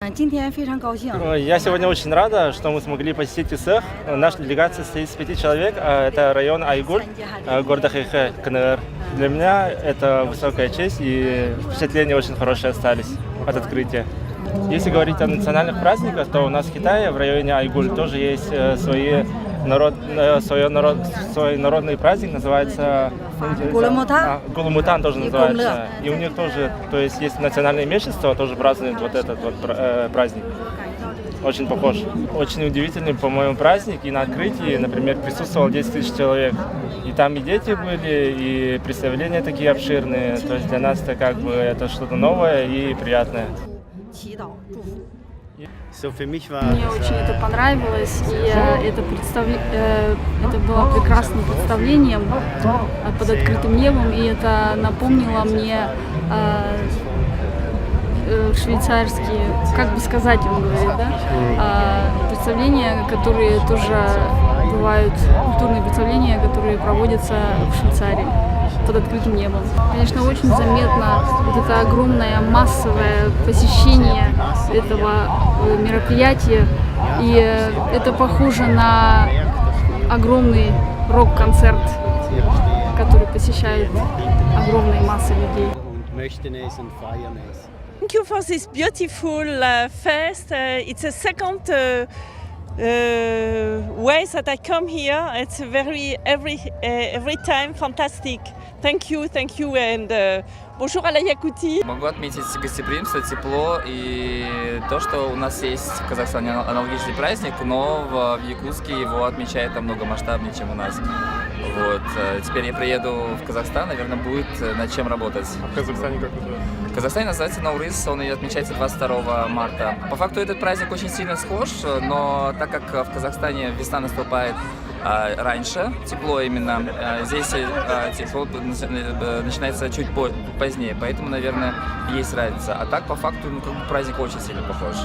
Я сегодня очень рада, что мы смогли посетить ИСЭХ. Наша делегация состоит из 5 человек. Это район Айгуль, города Хэйхэ, КНР. Для меня это высокая честь, и впечатления очень хорошие остались от открытия. Если говорить о национальных праздниках, то у нас в Китае, в районе Айгуль, тоже есть свой народный праздник, называется Гулумутан тоже называется. И у них тоже, то есть национальное меньшинство, тоже празднует вот этот вот праздник. Очень похож. Очень удивительный, по-моему, праздник. И на открытии, например, присутствовало 10 тысяч человек. И там и дети были, и представления такие обширные. То есть для нас это как бы это что-то новое и приятное. Мне очень это понравилось, и это было прекрасным представлением под открытым небом, и это напомнило мне швейцарские, как бы сказать, он говорит, да, представления, которые тоже бывают, культурные представления, которые проводятся в Швейцарии под открытым небом. Конечно, очень заметно вот это огромное массовое посещение этого мероприятия, и это похоже на огромный рок-концерт, который посещает огромные массы людей. Thank you for this beautiful fest. It's a second way that I come here. It's every time fantastic. Thank you, and bonjour à la Yakoutie. Могу отметить гостеприимство, тепло и то, что у нас есть в Казахстане аналогичный праздник, но в Якутске его отмечают намного масштабнее, чем у нас. Вот. Теперь я приеду в Казахстан, наверное, будет над чем работать. А в Казахстане как это? В Казахстане называется Наурыз, он и отмечается 22 марта. По факту этот праздник очень сильно схож, но так как в Казахстане весна наступает раньше, тепло именно, здесь тепло начинается чуть позднее, поэтому, наверное, есть разница. А так, по факту, праздник очень сильно похож.